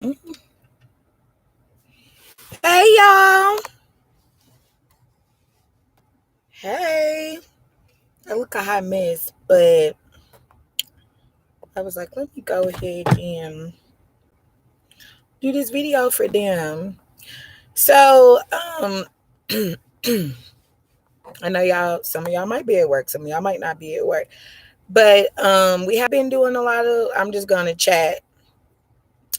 Hey y'all. Hey. I look a hot mess, but I was like, let me go ahead and do this video for them. So, I know some of y'all might be at work, some of y'all might not be at work. But we have been doing a lot of I'm just gonna chat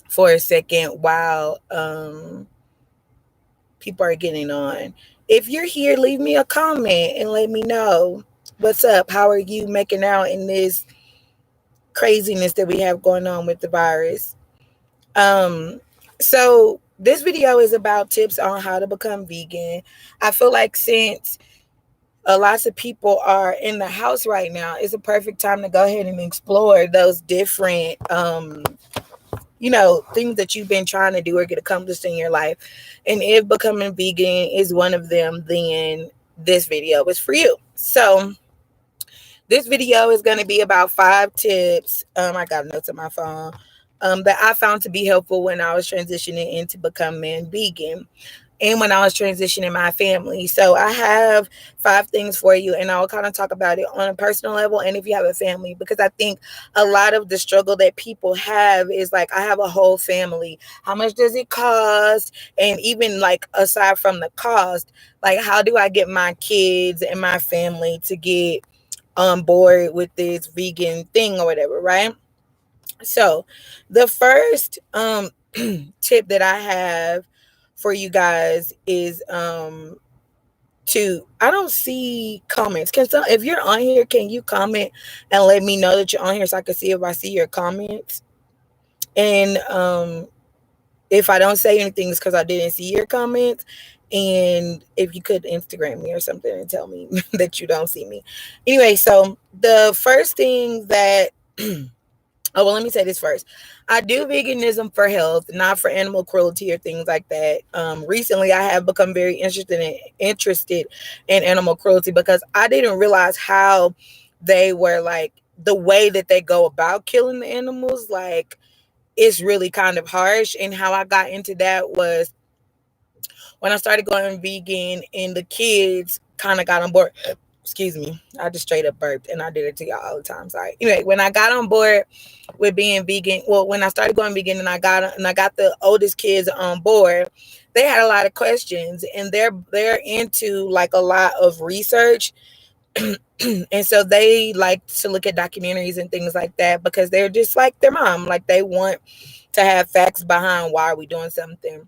for a second while people are getting on. If you're here, leave me a comment and let me know what's up. How are you making out in this craziness that we have going on with the virus? Um, so this video is about tips on how to become vegan. I feel like since lots of people are in the house right now, it's a perfect time to go ahead and explore those different things that you've been trying to do or get accomplished in your life. And if becoming vegan is one of them, then this video is for you. So this video is going to be about 5 tips. I got notes on my phone that I found to be helpful when I was transitioning into becoming vegan and when I was transitioning my family. So I have 5 things for you, and I'll kind of talk about it on a personal level and if you have a family, because I think a lot of the struggle that people have is like, I have a whole family. How much does it cost? And even like aside from the cost, like how do I get my kids and my family to get on board with this vegan thing or whatever, right? So the first tip that I have for you guys is to I don't see comments. If you're on here, can you comment and let me know that you're on here so I can see if I see your comments? And if I don't say anything, it's because I didn't see your comments. And if you could Instagram me or something and tell me that you don't see me. Anyway, so the first thing that oh, well, let me say this first. I do veganism for health, not for animal cruelty or things like that. Recently, I have become very interested in animal cruelty because I didn't realize how they were like the way that they go about killing the animals. Like, it's really kind of harsh. And how I got into that was when I started going vegan and the kids kind of got on board. Excuse me, I just straight up burped and I did it to y'all all the time. Sorry. Anyway, when I got on board with being vegan, well, when I started going vegan and I got the oldest kids on board, they had a lot of questions and they're into like a lot of research. And so they like to look at documentaries and things like that because they're just like their mom. Like they want to have facts behind why are we doing something.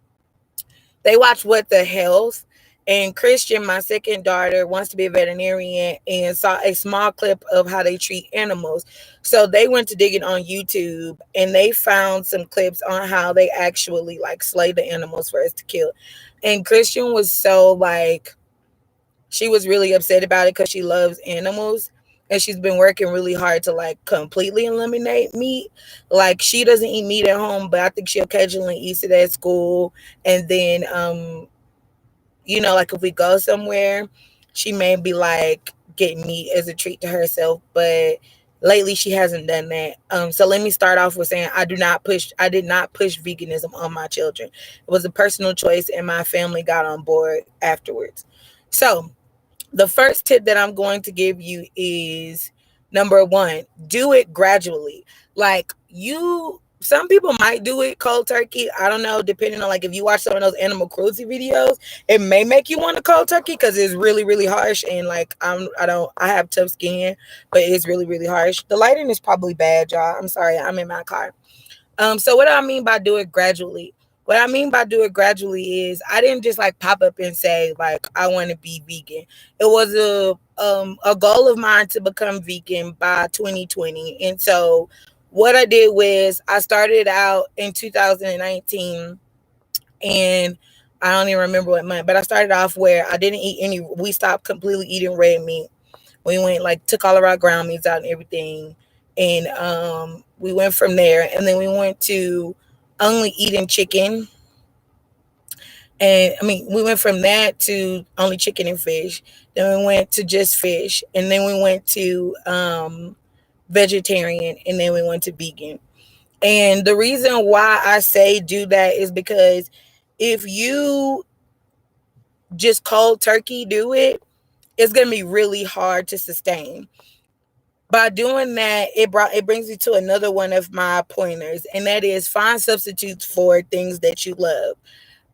They watch What the Health. And Christian, my second daughter, wants to be a veterinarian and saw a small clip of how they treat animals. So they went to digging on YouTube and they found some clips on how they actually like slay the animals for us to kill. And Christian was so like, she was really upset about it because she loves animals and she's been working really hard to like completely eliminate meat. Like she doesn't eat meat at home, but I think she occasionally eats it at school. And then like if we go somewhere, she may be like getting meat as a treat to herself, but lately she hasn't done that. So let me start off with saying I did not push veganism on my children. It was a personal choice and my family got on board afterwards. So the first tip that I'm going to give you is number one, do it gradually. Like some people might do it cold turkey. I don't know, depending on like if you watch some of those animal cruelty videos, it may make you want a cold turkey because it's really, really harsh. And like I have tough skin, but it's really, really harsh. The lighting is probably bad, y'all. I'm sorry, I'm in my car. So what do I mean by do it gradually? What I mean by do it gradually is I didn't just like pop up and say like I want to be vegan. It was a goal of mine to become vegan by 2020. And so what I did was I started out in 2019 and I don't even remember what month, but I started off where I didn't eat we stopped completely eating red meat. We went like took all of our ground meats out and everything. And we went from there and then we went to only eating chicken. And I mean, we went from that to only chicken and fish. Then we went to just fish. And then we went to vegetarian. And then we went to vegan. And the reason why I say do that is because if you just cold turkey do it, it's going to be really hard to sustain. By doing that, it brings me to another one of my pointers, and that is find substitutes for things that you love.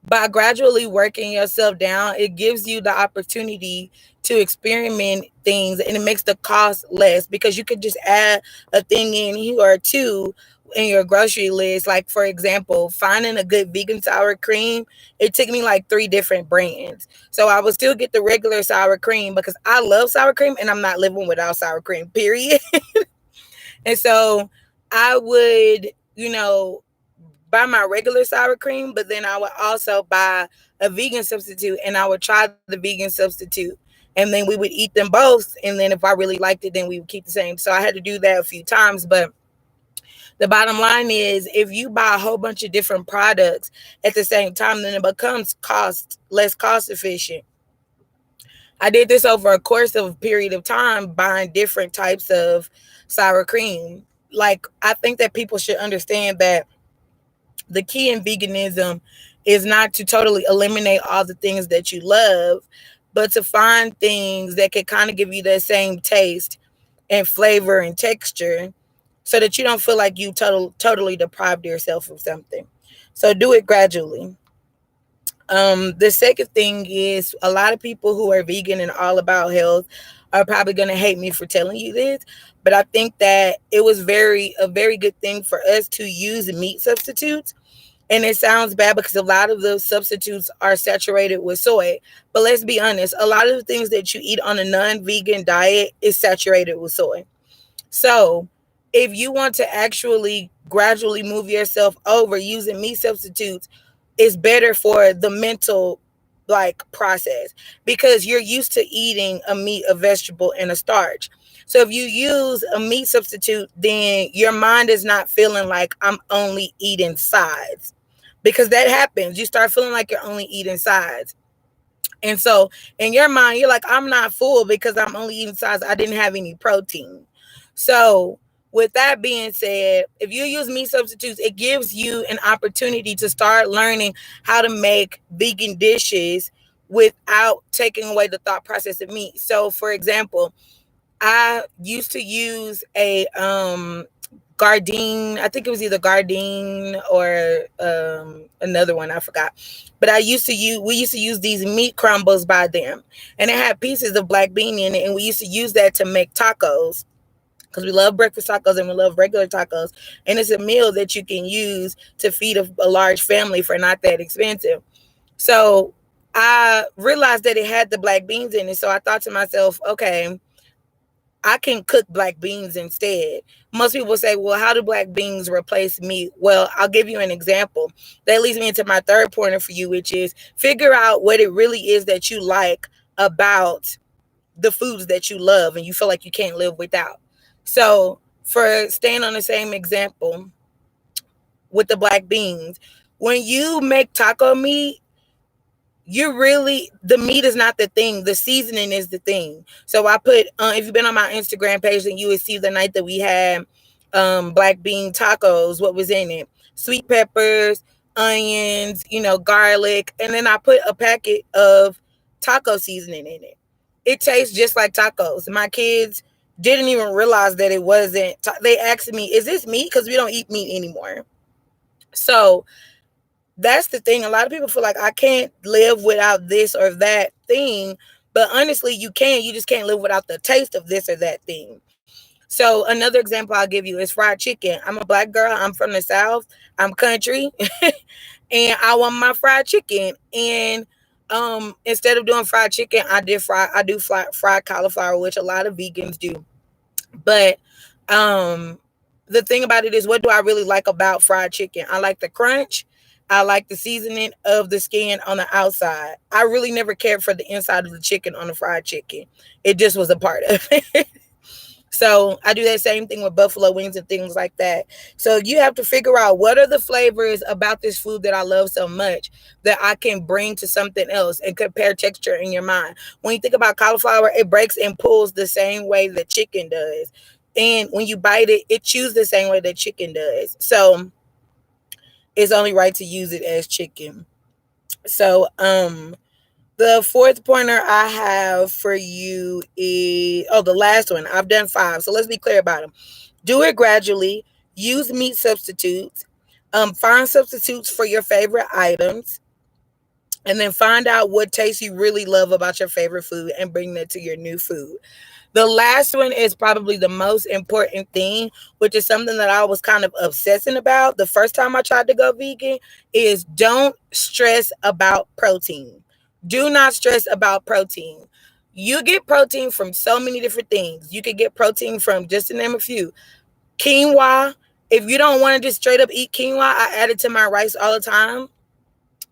By gradually working yourself down, it gives you the opportunity to experiment things, and it makes the cost less because you could just add a thing in here or two in your grocery list. Like, for example, finding a good vegan sour cream, it took me like three different brands. So I would still get the regular sour cream because I love sour cream and I'm not living without sour cream, period. And so I would, buy my regular sour cream, but then I would also buy a vegan substitute and I would try the vegan substitute. And then we would eat them both. And then if I really liked it, then we would keep the same. So I had to do that a few times. But the bottom line is if you buy a whole bunch of different products at the same time, then it becomes less cost efficient. I did this over a course of a period of time, buying different types of sour cream. Like, I think that people should understand that the key in veganism is not to totally eliminate all the things that you love, but to find things that can kind of give you that same taste and flavor and texture so that you don't feel like you totally deprived yourself of something. So do it gradually. The second thing is a lot of people who are vegan and all about health are probably going to hate me for telling you this, but I think that it was a very good thing for us to use meat substitutes. And it sounds bad because a lot of those substitutes are saturated with soy. But let's be honest, a lot of the things that you eat on a non-vegan diet is saturated with soy. So if you want to actually gradually move yourself over using meat substitutes, it's better for the mental like process because you're used to eating a meat, a vegetable, and a starch. So if you use a meat substitute, then your mind is not feeling like I'm only eating sides because that happens. You start feeling like you're only eating sides. And so in your mind, you're like, I'm not full because I'm only eating sides. I didn't have any protein. So with that being said, if you use meat substitutes, it gives you an opportunity to start learning how to make vegan dishes without taking away the thought process of meat. So for example, I used to use a Gardein. I think it was either Gardein or another one. I forgot. But we used to use these meat crumbles by them, and it had pieces of black bean in it, and we used to use that to make tacos because we love breakfast tacos and we love regular tacos, and it's a meal that you can use to feed a large family for not that expensive. So I realized that it had the black beans in it, so I thought to myself, okay, I can cook black beans instead. Most people say, well, how do black beans replace meat? Well, I'll give you an example. That leads me into my third pointer for you, which is figure out what it really is that you like about the foods that you love and you feel like you can't live without. So, for staying on the same example with the black beans, when you make taco meat, the meat is not the thing, the seasoning is the thing. So I put if you've been on my Instagram page, then you would see the night that we had black bean tacos, what was in it: sweet peppers, onions, garlic, and then I put a packet of taco seasoning in it. It tastes just like tacos. My kids didn't even realize that it wasn't they asked me, is this meat? Because we don't eat meat anymore. So that's the thing. A lot of people feel like I can't live without this or that thing. But honestly, you can. You just can't live without the taste of this or that thing. So another example I'll give you is fried chicken. I'm a black girl. I'm from the South. I'm country. And I want my fried chicken. And instead of doing fried chicken, I do fried cauliflower, which a lot of vegans do. But the thing about it is, what do I really like about fried chicken? I like the crunch. I like the seasoning of the skin on the outside. I really never cared for the inside of the chicken on the fried chicken. It just was a part of it. So I do that same thing with buffalo wings and things like that. So you have to figure out what are the flavors about this food that I love so much that I can bring to something else and compare texture in your mind. When you think about cauliflower, it breaks and pulls the same way that chicken does. And when you bite it, it chews the same way that chicken does. So it's only right to use it as chicken. So the fourth pointer I have for you is, oh, the last one. I've done 5. So let's be clear about them. Do it gradually. Use meat substitutes. Find substitutes for your favorite items. And then find out what taste you really love about your favorite food and bring that to your new food. The last one is probably the most important thing, which is something that I was kind of obsessing about the first time I tried to go vegan, is don't stress about protein. Do not stress about protein. You get protein from so many different things. You could get protein from, just to name a few, quinoa. If you don't want to just straight up eat quinoa, I add it to my rice all the time.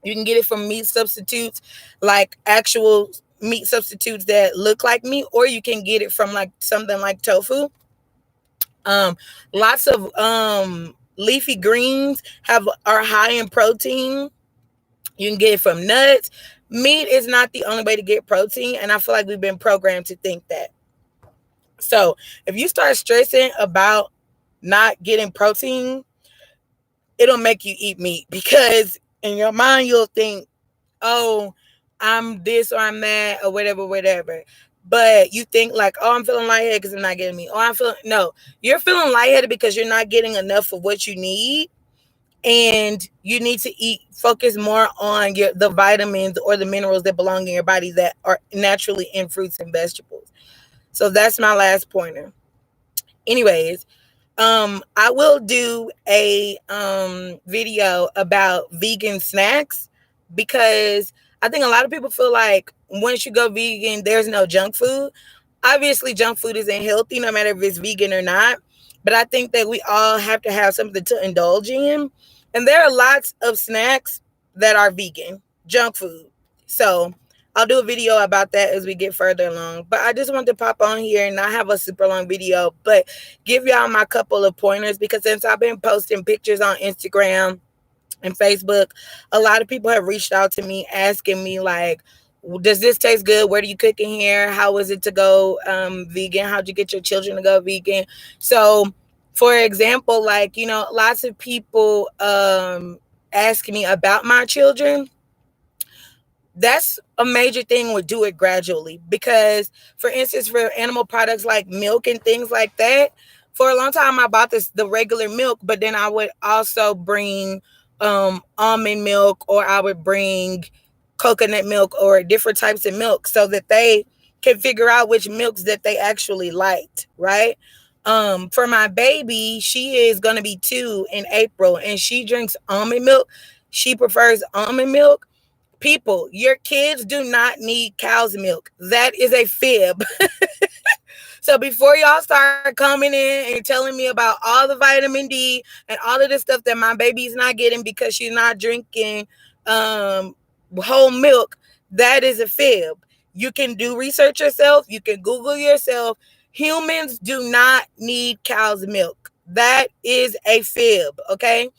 You can get it from meat substitutes, like actual meat substitutes that look like meat, or you can get it from like something like tofu. Um, Lots of leafy greens are high in protein. You can get it from nuts. Meat is not the only way to get protein, and I feel like we've been programmed to think that. So if you start stressing about not getting protein, it'll make you eat meat, because in your mind you'll think, oh, I'm this or I'm that or whatever, whatever. But you think like, oh, I'm feeling lightheaded because I'm not getting meat. Oh, I'm feeling, no, you're feeling lightheaded because you're not getting enough of what you need. And you need to focus more on the vitamins or the minerals that belong in your body that are naturally in fruits and vegetables. So that's my last pointer. Anyways, I will do a video about vegan snacks, because I think a lot of people feel like once you go vegan, there's no junk food. Obviously, junk food isn't healthy, no matter if it's vegan or not. But I think that we all have to have something to indulge in. And there are lots of snacks that are vegan, junk food. So I'll do a video about that as we get further along. But I just wanted to pop on here and not have a super long video, but give y'all my couple of pointers, because since I've been posting pictures on Instagram and Facebook, a lot of people have reached out to me asking me like, does this taste good? Where do you cook in here? How is it to go vegan? How'd you get your children to go vegan? So for example, like, lots of people ask me about my children. That's a major thing with do it gradually, because for instance, for animal products like milk and things like that, for a long time I bought the regular milk, but then I would also bring almond milk, or I would bring coconut milk or different types of milk, so that they can figure out which milks that they actually liked, right? For my baby, she is going to be 2 in April, and she drinks almond milk. She prefers almond milk. People, your kids do not need cow's milk. That is a fib. So before y'all start coming in and telling me about all the vitamin D and all of this stuff that my baby's not getting because she's not drinking whole milk, that is a fib. You can do research yourself. You can Google yourself. Humans do not need cow's milk. That is a fib, okay?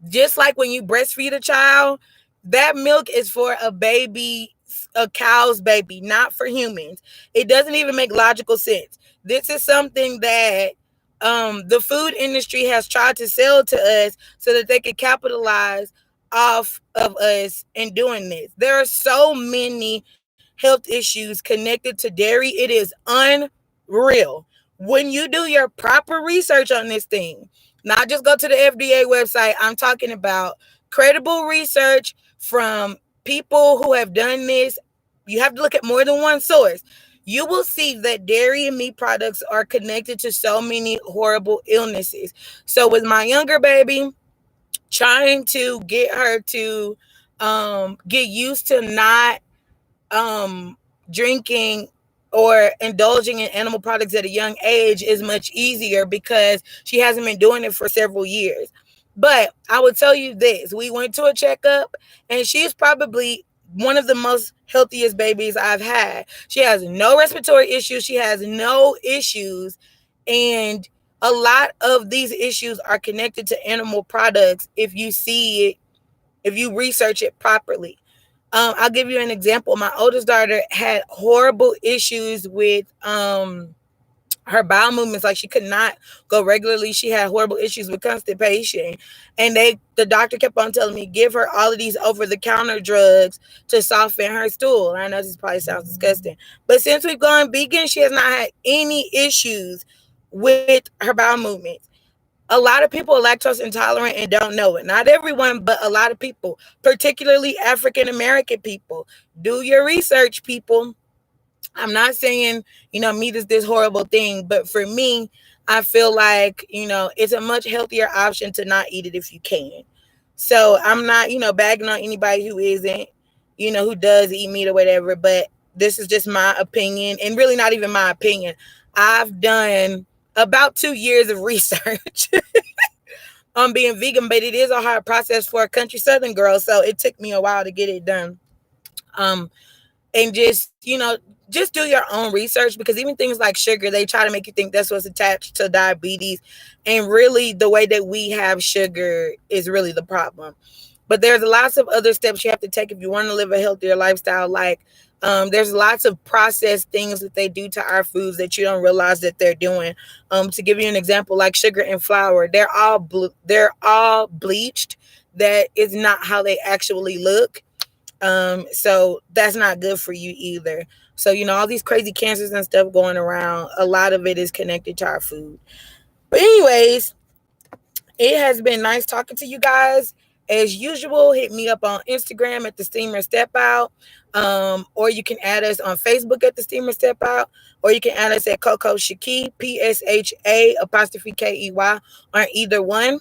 Just like when you breastfeed a child, that milk is for a baby, a cow's baby, not for humans. It doesn't even make logical sense. This is something that the food industry has tried to sell to us so that they could capitalize off of us in doing this. There are so many health issues connected to dairy. It is unreal. When you do your proper research on this thing, not just go to the FDA website, I'm talking about credible research from people who have done this. You have to look at more than one source. You will see that dairy and meat products are connected to so many horrible illnesses. So with my younger baby, trying to get her to get used to not drinking or indulging in animal products at a young age is much easier, because she hasn't been doing it for several years. But I will tell you this, we went to a checkup, and she's probably one of the most healthiest babies I've had. She has no respiratory issues. She has no issues. And a lot of these issues are connected to animal products if you see it, if you research it properly. I'll give you an example. My oldest daughter had horrible issues with her her bowel movements, like she could not go regularly. She had horrible issues with constipation, and the doctor kept on telling me, give her all of these over-the-counter drugs to soften her stool. And I know this probably sounds disgusting, but since we've gone vegan, she has not had any issues with her bowel movements. A lot of people are lactose intolerant and don't know it. Not everyone, but a lot of people, particularly African American people. Do your research, people. I'm not saying, meat is this horrible thing, but for me, I feel like, it's a much healthier option to not eat it if you can. So I'm not, bagging on anybody who isn't, who does eat meat or whatever, but this is just my opinion, and really not even my opinion. I've done about 2 years of research on being vegan, but it is a hard process for a country Southern girl. So it took me a while to get it done. Um, and just do your own research, because even things like sugar, they try to make you think that's what's attached to diabetes, and really the way that we have sugar is really the problem. But there's lots of other steps you have to take if you want to live a healthier lifestyle. Like, there's lots of processed things that they do to our foods that you don't realize that they're doing. To give you an example, like sugar and flour, they're all bleached. That is not how they actually look. So that's not good for you either. So, all these crazy cancers and stuff going around, a lot of it is connected to our food. But anyways, it has been nice talking to you guys. As usual, hit me up on Instagram at the Steamer Step Out. Or you can add us on Facebook at the Steamer Step Out. Or you can add us at Coco Shakey, PSHA_KEY on either one.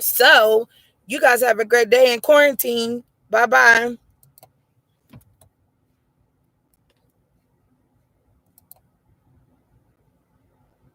So you guys have a great day in quarantine. Bye-bye.